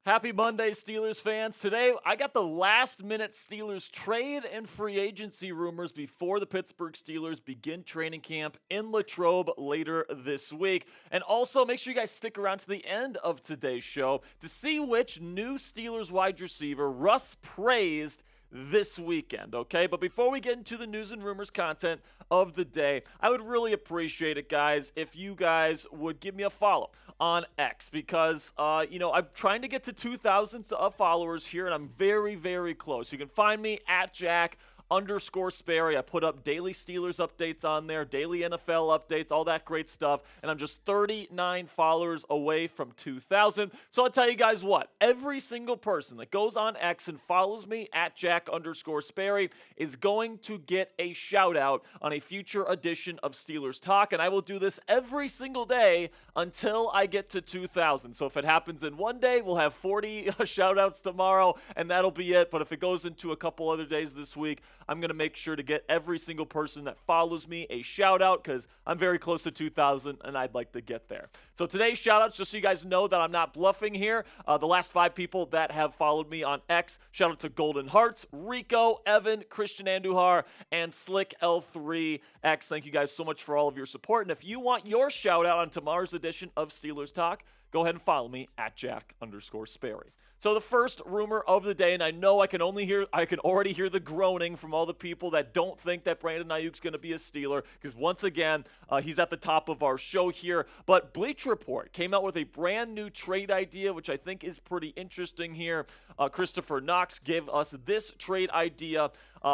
Happy Monday, Steelers fans. Today, I got the last-minute Steelers trade and free agency rumors before the Pittsburgh Steelers begin training camp in Latrobe later this week. And also, make sure you guys stick around to the end of today's show to see which new Steelers wide receiver Russ praised this weekend, okay? But before we get into the news and rumors content of the day, I would really appreciate it, guys, if you guys would give me a follow on X because, I'm trying to get to 2,000 followers here, and I'm very, very close. You can find me at Jack_Sperry. I put up daily Steelers updates on there, daily NFL updates, all that great stuff, and I'm just 39 followers away from 2,000. So I'll tell you guys what, every single person that goes on X and follows me at Jack_Sperry is going to get a shout out on a future edition of Steelers Talk, and I will do this every single day until I get to 2,000. So if it happens in one day, we'll have 40 shout outs tomorrow, and that'll be it. But if it goes into a couple other days this week, I'm going to make sure to get every single person that follows me a shout out because I'm very close to 2,000 and I'd like to get there. So today's shout outs, just so you guys know that I'm not bluffing here, the last 5 people that have followed me on X, shout out to Golden Hearts, Rico, Evan, Christian Andujar, and Slick L3X. Thank you guys so much for all of your support. And if you want your shout out on tomorrow's edition of Steelers Talk, go ahead and follow me at Jack_Sperry. So the first rumor of the day, and I know I can already hear the groaning from all the people that don't think that Brandon Aiyuk's going to be a Steeler, because once again, he's at the top of our show here. But Bleacher Report came out with a brand new trade idea, which I think is pretty interesting here. Christopher Knox gave us this trade idea.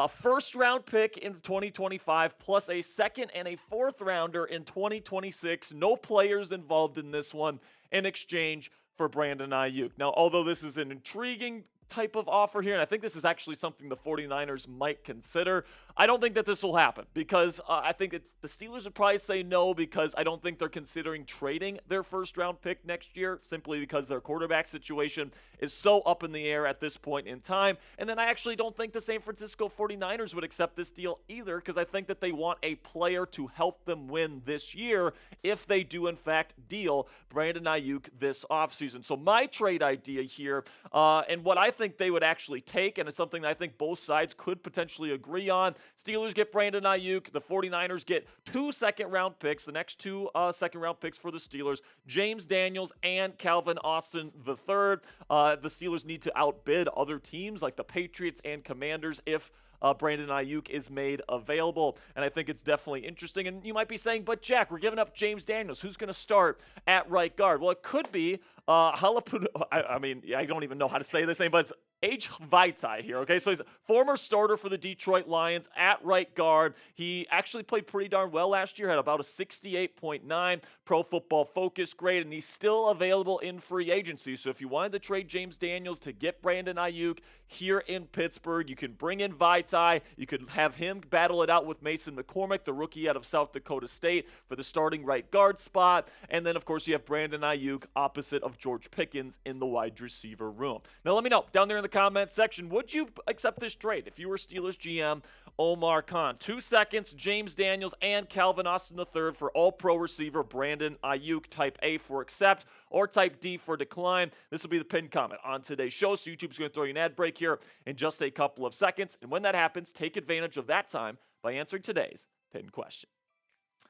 First-round pick in 2025, plus a second and a fourth rounder in 2026. No players involved in this one in exchange for Brandon Aiyuk. Now, although this is an intriguing type of offer here, and I think this is actually something the 49ers might consider, I don't think that this will happen because I think that the Steelers would probably say no because I don't think they're considering trading their first-round pick next year simply because their quarterback situation is so up in the air at this point in time. And then I actually don't think the San Francisco 49ers would accept this deal either because I think that they want a player to help them win this year if they do, in fact, deal Brandon Aiyuk this offseason. So my trade idea here, and what I think they would actually take, and it's something that I think both sides could potentially agree on. Steelers get Brandon Aiyuk. The 49ers get 2 second-round picks, the next 2 second-round picks for the Steelers, James Daniels and Calvin Austin III. The Steelers need to outbid other teams like the Patriots and Commanders if Brandon Aiyuk is made available, and I think it's definitely interesting. And you might be saying, but Jack, we're giving up James Daniels. Who's going to start at right guard? Well, it could be Jalapeno. I don't even know how to say this name, but it's H. Vaitai here, okay? So he's a former starter for the Detroit Lions at right guard. He actually played pretty darn well last year, had about a 68.9 Pro Football Focus grade, and he's still available in free agency. So if you wanted to trade James Daniels to get Brandon Aiyuk here in Pittsburgh, you can bring in Vaitai. You could have him battle it out with Mason McCormick, the rookie out of South Dakota State, for the starting right guard spot. And then, of course, you have Brandon Aiyuk opposite of George Pickens in the wide receiver room. Now, let me know down there in the comment section, would you accept this trade if you were Steelers GM Omar Khan? 2 seconds, James Daniels and Calvin Austin III for all-pro receiver Brandon Aiyuk, type A for accept or type D for decline. This will be the pinned comment on today's show, so YouTube's going to throw you an ad break here in just a couple of seconds. And when that happens, take advantage of that time by answering today's pinned question.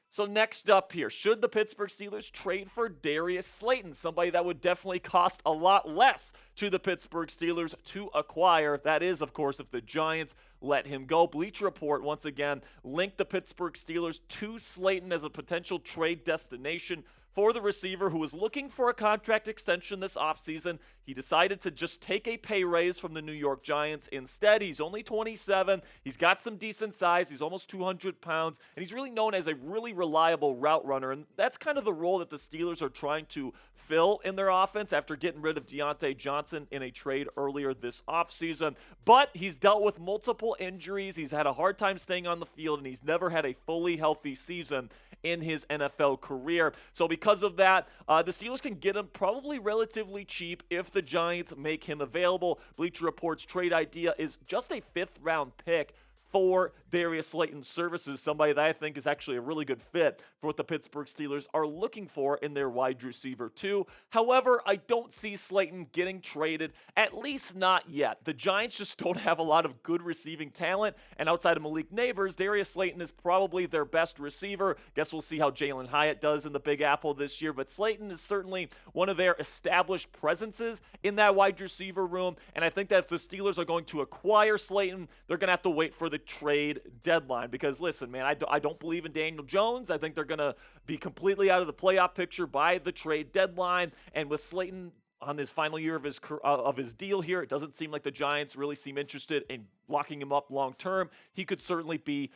So next up here, should the Pittsburgh Steelers trade for Darius Slayton, somebody that would definitely cost a lot less to the Pittsburgh Steelers to acquire? That is, of course, if the Giants let him go. Bleacher Report, once again, linked the Pittsburgh Steelers to Slayton as a potential trade destination for the receiver who was looking for a contract extension this offseason. He decided to just take a pay raise from the New York Giants instead. He's only 27. He's got some decent size. He's almost 200 pounds. And he's really known as a really reliable route runner. And that's kind of the role that the Steelers are trying to fill in their offense after getting rid of Deontay Johnson in a trade earlier this offseason. But he's dealt with multiple injuries. He's had a hard time staying on the field, and he's never had a fully healthy season in his NFL career. So because of that, the Steelers can get him probably relatively cheap if the Giants make him available. Bleacher Report's trade idea is just a 5th-round pick for Darius Slayton's services, somebody that I think is actually a really good fit for what the Pittsburgh Steelers are looking for in their wide receiver too. However, I don't see Slayton getting traded, at least not yet. The Giants just don't have a lot of good receiving talent, and outside of Malik Neighbors, Darius Slayton is probably their best receiver. Guess we'll see how Jalen Hyatt does in the Big Apple this year, but Slayton is certainly one of their established presences in that wide receiver room, and I think that if the Steelers are going to acquire Slayton, they're going to have to wait for the trade deadline because, listen, man, I don't believe in Daniel Jones. I think they're going to be completely out of the playoff picture by the trade deadline, and with Slayton on his final year of his deal here, it doesn't seem like the Giants really seem interested in locking him up long term. He could certainly be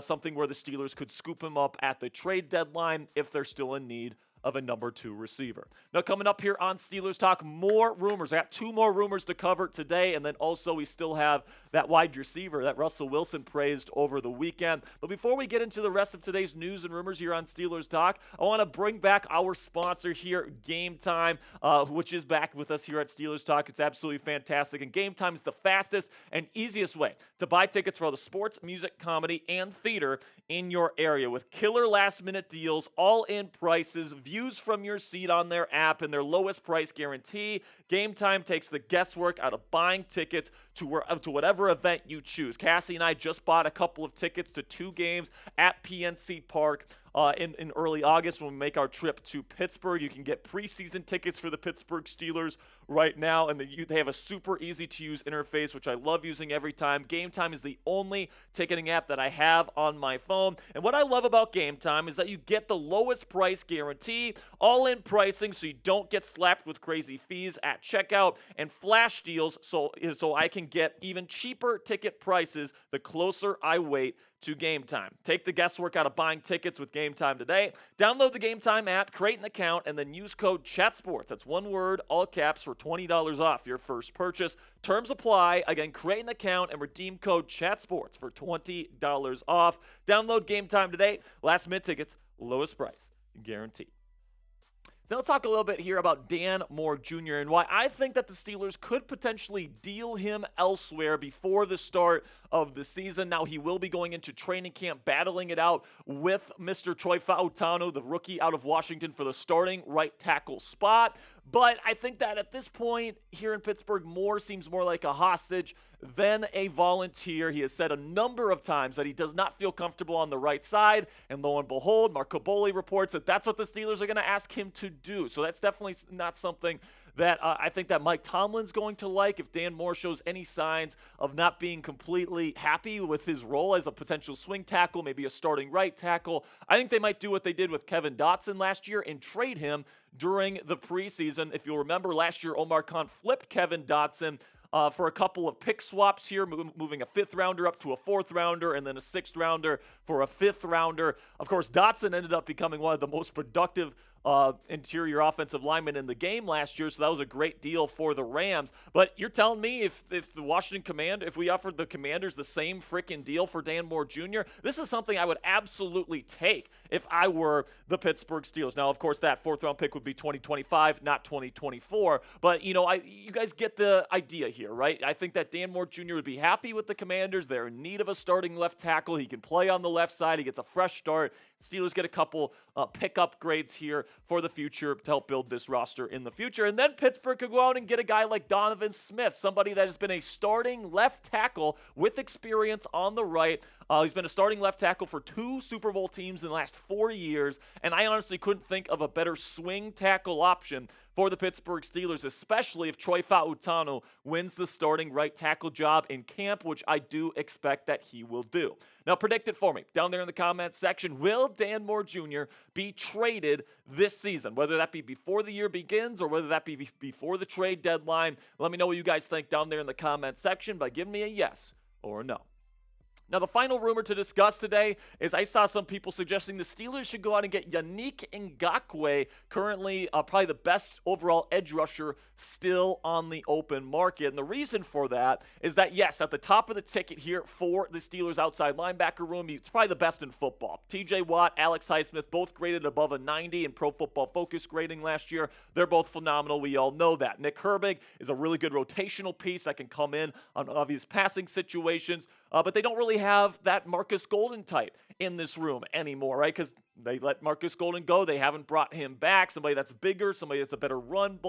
something where the Steelers could scoop him up at the trade deadline if they're still in need of a number 2 receiver. Now, coming up here on Steelers Talk, more rumors. I got 2 more rumors to cover today, and then also we still have that wide receiver that Russell Wilson praised over the weekend. But before we get into the rest of today's news and rumors here on Steelers Talk, I want to bring back our sponsor here, Game Time, which is back with us here at Steelers Talk. It's absolutely fantastic, and Game Time is the fastest and easiest way to buy tickets for all the sports, music, comedy, and theater in your area with killer last-minute deals, all-in prices, views from your seat on their app, and their lowest price guarantee. Game Time takes the guesswork out of buying tickets to whatever event you choose. Cassie and I just bought a couple of tickets to 2 games at PNC Park in early August when we make our trip to Pittsburgh. You can get preseason tickets for the Pittsburgh Steelers right now, and they have a super easy-to-use interface, which I love using every time. Game Time is the only ticketing app that I have on my phone, and what I love about Game Time is that you get the lowest price guarantee, all-in pricing, so you don't get slapped with crazy fees at checkout, and flash deals so I can get even cheaper ticket prices the closer I wait to Game Time. Take the guesswork out of buying tickets with Game Time today. Download the Game Time app, create an account, and then use code CHATSPORTS. That's one word, all caps, for $20 off your first purchase. Terms apply. Again, create an account and redeem code CHATSPORTS for $20 off. Download Game Time today. Last minute tickets, lowest price, guaranteed. Now let's talk a little bit here about Dan Moore Jr. and why I think that the Steelers could potentially deal him elsewhere before the start of the season. Now, he will be going into training camp, battling it out with Mr. Troy Fautanu, the rookie out of Washington, for the starting right tackle spot. But I think that at this point here in Pittsburgh, Moore seems more like a hostage than a volunteer. He has said a number of times that he does not feel comfortable on the right side. And lo and behold, Mark Caboli reports that that's what the Steelers are going to ask him to do. So that's definitely not something that I think that Mike Tomlin's going to like. If Dan Moore shows any signs of not being completely happy with his role as a potential swing tackle, maybe a starting right tackle, I think they might do what they did with Kevin Dotson last year and trade him during the preseason. If you'll remember, last year Omar Khan flipped Kevin Dotson for a couple of pick swaps here, moving a 5th rounder up to a 4th rounder and then a 6th rounder for a 5th rounder. Of course, Dotson ended up becoming one of the most productive interior offensive linemen in the game last year, so that was a great deal for the Rams. But you're telling me if the Washington if we offered the Commanders the same freaking deal for Dan Moore Jr., this is something I would absolutely take if I were the Pittsburgh Steelers. Now, of course, that 4th round pick would be 2025, not 2024. But, you guys get the idea here, right? I think that Dan Moore Jr. would be happy with the Commanders. They're in need of a starting left tackle. He can play on the left side. He gets a fresh start. Steelers get a couple pick upgrades here for the future to help build this roster in the future. And then Pittsburgh could go out and get a guy like Donovan Smith, somebody that has been a starting left tackle with experience on the right. He's been a starting left tackle for 2 Super Bowl teams in the last 4 years, and I honestly couldn't think of a better swing tackle option for the Pittsburgh Steelers, especially if Troy Fautanu wins the starting right tackle job in camp, which I do expect that he will do. Now, predict it for me down there in the comments section. Will Dan Moore Jr. be traded this season, whether that be before the year begins or whether that be before the trade deadline? Let me know what you guys think down there in the comments section by giving me a yes or a no. Now, the final rumor to discuss today is I saw some people suggesting the Steelers should go out and get Yannick Ngakoue, currently probably the best overall edge rusher still on the open market. And the reason for that is that, yes, at the top of the ticket here for the Steelers outside linebacker room, it's probably the best in football. TJ Watt, Alex Highsmith, both graded above a 90 in Pro Football Focus grading last year. They're both phenomenal. We all know that. Nick Herbig is a really good rotational piece that can come in on obvious passing situations. but they don't really have that Marcus Golden type in this room anymore, right? Because they let Marcus Golden go. They haven't brought him back. Somebody that's bigger, somebody that's a better run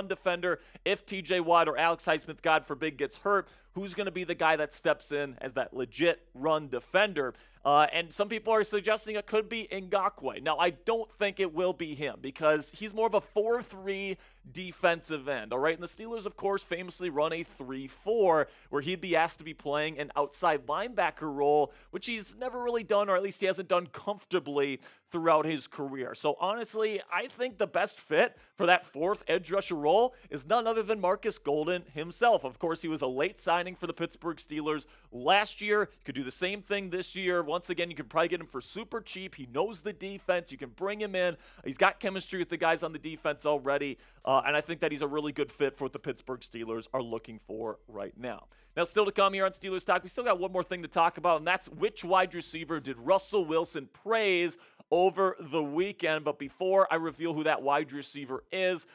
defender. If TJ Watt or Alex Highsmith, God forbid, gets hurt, who's going to be the guy that steps in as that legit run defender? And some people are suggesting it could be Ngakoue. Now, I don't think it will be him because he's more of a 4-3 defensive end, all right? And the Steelers, of course, famously run a 3-4 where he'd be asked to be playing an outside linebacker role, which he's never really done, or at least he hasn't done comfortably throughout his career. So honestly, I think the best fit for that fourth edge rusher role is none other than Marcus Golden himself. Of course, he was a late signing for the Pittsburgh Steelers last year. You could do the same thing this year. Once again, you could probably get him for super cheap. He knows the defense. You can bring him in. He's got chemistry with the guys on the defense already. And I think that he's a really good fit for what the Pittsburgh Steelers are looking for right now. Now, still to come here on Steelers Talk, we still got one more thing to talk about, and that's which wide receiver did Russell Wilson praise over the weekend. But before I reveal who that wide receiver is,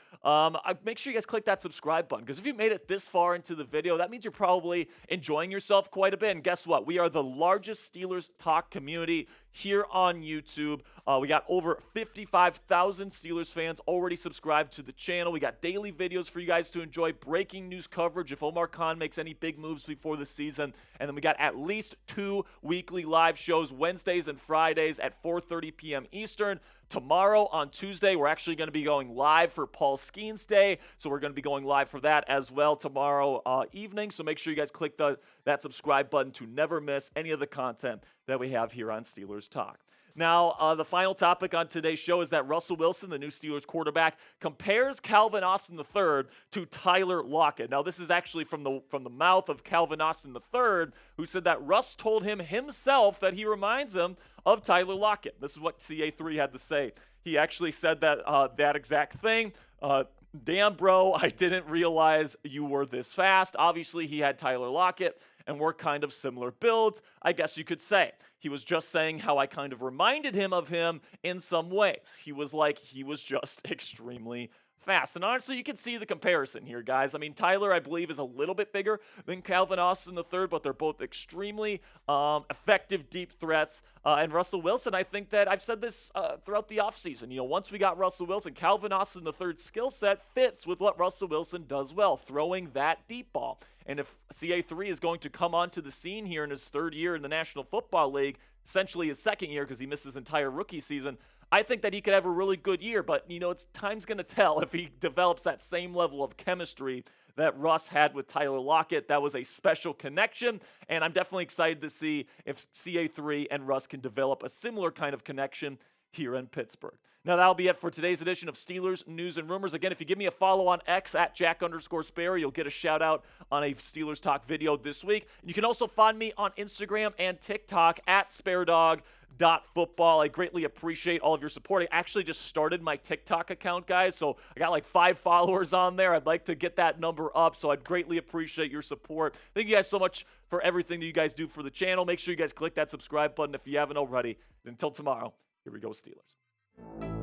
make sure you guys click that subscribe button, because if you made it this far into the video, that means you're probably enjoying yourself quite a bit. And guess what? We are the largest Steelers Talk community here on YouTube. We got over 55,000 Steelers fans already subscribed to the channel. We got daily videos for you guys to enjoy, breaking news coverage if Omar Khan makes any big moves before the season. And then we got at least 2 weekly live shows, Wednesdays and Fridays at 4:30 p.m. Eastern. Tomorrow on Tuesday, we're actually going to be going live for Paul Skeen's Day, so we're going to be going live for that as well tomorrow evening. So make sure you guys click that subscribe button to never miss any of the content that we have here on Steelers Talk. Now, the final topic on today's show is that Russell Wilson, the new Steelers quarterback, compares Calvin Austin III to Tyler Lockett. Now, this is actually from the mouth of Calvin Austin III, who said that Russ told him himself that he reminds him of Tyler Lockett. This is what CA3 had to say. He actually said that exact thing. Damn, bro, I didn't realize you were this fast. Obviously, he had Tyler Lockett, and we're kind of similar builds, I guess you could say. He was just saying how I kind of reminded him of him in some ways. He was just extremely fast. And honestly, you can see the comparison here, guys. I mean, Tyler, I believe, is a little bit bigger than Calvin Austin III, but they're both extremely effective deep threats. And Russell Wilson, I think that I've said this throughout the offseason. You know, once we got Russell Wilson, Calvin Austin III's skill set fits with what Russell Wilson does well, throwing that deep ball. And if CA3 is going to come onto the scene here in his third year in the National Football League, essentially his second year because he missed his entire rookie season, I think that he could have a really good year, but, you know, time's going to tell if he develops that same level of chemistry that Russ had with Tyler Lockett. That was a special connection, and I'm definitely excited to see if CA3 and Russ can develop a similar kind of connection here in Pittsburgh. Now, that'll be it for today's edition of Steelers News and Rumors. Again, if you give me a follow on X at Jack_Sperry, you'll get a shout out on a Steelers Talk video this week. And you can also find me on Instagram and TikTok at sparedog.football. I greatly appreciate all of your support. I actually just started my TikTok account, guys, so I got like 5 followers on there. I'd like to get that number up, so I'd greatly appreciate your support. Thank you guys so much for everything that you guys do for the channel. Make sure you guys click that subscribe button if you haven't already. And until tomorrow, here we go, Steelers.